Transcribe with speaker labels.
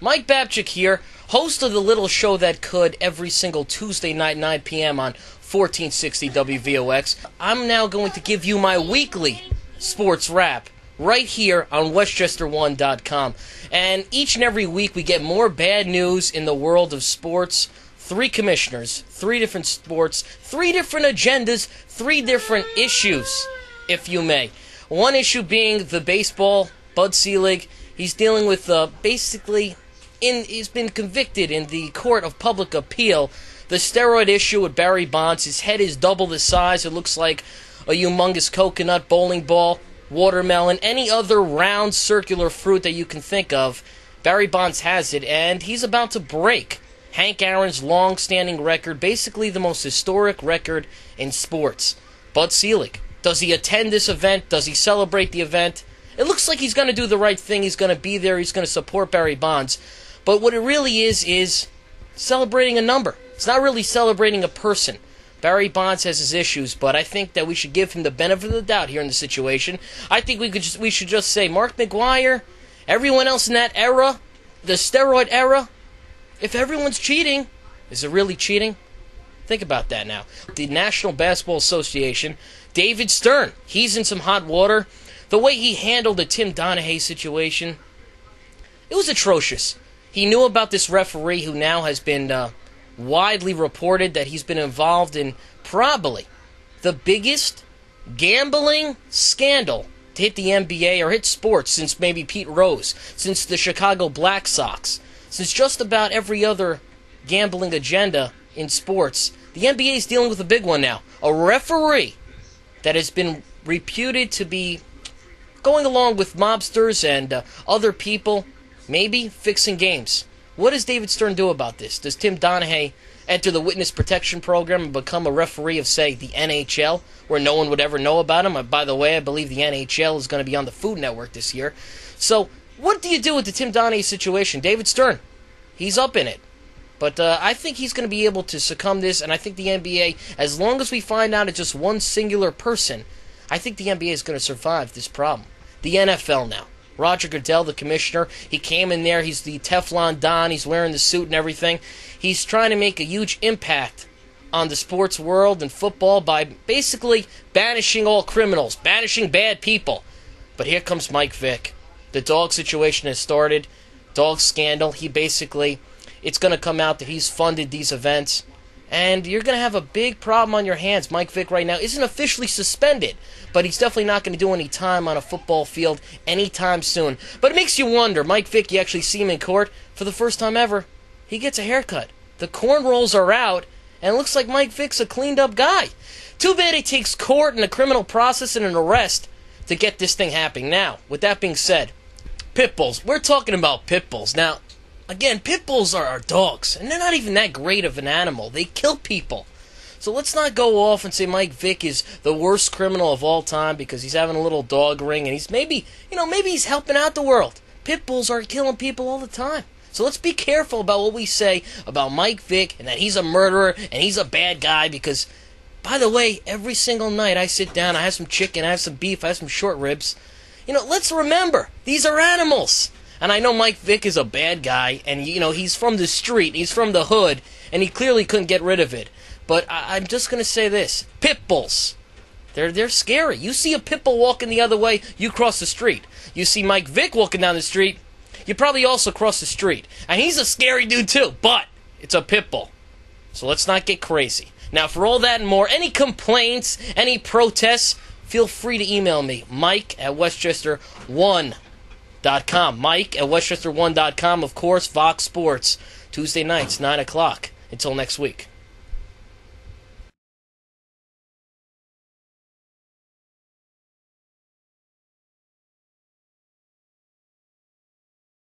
Speaker 1: Mike Babchik here, host of the little show that could every single Tuesday night, 9 p.m. on 1460 WVOX. I'm now going to give you my weekly sports wrap right here on Westchester1.com. And each and every week we get more bad news in the world of sports. 3 commissioners, 3 different sports, 3 different agendas, 3 different issues, if you may. One issue being the baseball, Bud Selig. He's dealing with he's been convicted in the Court of Public Appeal. The steroid issue with Barry Bonds. His head is double the size. It looks like a humongous coconut, bowling ball, watermelon, any other round circular fruit that you can think of. Barry Bonds has it, and he's about to break Hank Aaron's long-standing record, basically the most historic record in sports. Bud Selig. Does he attend this event? Does he celebrate the event? It looks like he's going to do the right thing. He's going to be there. He's going to support Barry Bonds. But what it really is celebrating a number. It's not really celebrating a person. Barry Bonds has his issues, but I think that we should give him the benefit of the doubt here in the situation. I think we should just say Mark McGwire, everyone else in that era, the steroid era, if everyone's cheating, is it really cheating? Think about that now. The National Basketball Association, David Stern, he's in some hot water. The way he handled the Tim Donaghy situation, it was atrocious. He knew about this referee who now has been widely reported that he's been involved in probably the biggest gambling scandal to hit the NBA or hit sports since maybe Pete Rose, since the Chicago Black Sox, since just about every other gambling agenda in sports. The NBA is dealing with a big one now. A referee that has been reputed to be going along with mobsters and other people, maybe fixing games. What does David Stern do about this? Does Tim Donaghy enter the witness protection program and become a referee of, say, the NHL, where no one would ever know about him? By the way, I believe the NHL is going to be on the Food Network this year. So, what do you do with the Tim Donaghy situation? David Stern, he's up in it. But I think he's going to be able to succumb this, and I think the NBA, as long as we find out it's just one singular person, I think the NBA is going to survive this problem. The NFL now. Roger Goodell, the commissioner, he came in there, he's the Teflon Don, he's wearing the suit and everything. He's trying to make a huge impact on the sports world and football by basically banishing all criminals, banishing bad people. But here comes Mike Vick. The dog situation has started. Dog scandal. It's going to come out that he's funded these events. And you're going to have a big problem on your hands. Mike Vick right now isn't officially suspended, but he's definitely not going to do any time on a football field anytime soon. But it makes you wonder, Mike Vick, you actually see him in court for the first time ever. He gets a haircut. The cornrows are out, and it looks like Mike Vick's a cleaned-up guy. Too bad it takes court and a criminal process and an arrest to get this thing happening. Now, with that being said, pit bulls. We're talking about pit bulls. Now, again, pit bulls are dogs, and they're not even that great of an animal. They kill people. So let's not go off and say Mike Vick is the worst criminal of all time because he's having a little dog ring, and he's maybe he's helping out the world. Pit bulls are killing people all the time. So let's be careful about what we say about Mike Vick and that he's a murderer and he's a bad guy because, by the way, every single night I sit down, I have some chicken, I have some beef, I have some short ribs. Let's remember, these are animals. And I know Mike Vick is a bad guy, and he's from the street, he's from the hood, and he clearly couldn't get rid of it. But I'm just going to say this. Pit bulls. They're scary. You see a pit bull walking the other way, you cross the street. You see Mike Vick walking down the street, you probably also cross the street. And he's a scary dude too, but it's a pit bull. So let's not get crazy. Now, for all that and more, any complaints, any protests, feel free to email me, Mike@Westchester1.com. Mike@Westchester1.com. Of course, Fox Sports, Tuesday nights, 9 o'clock. Until next week.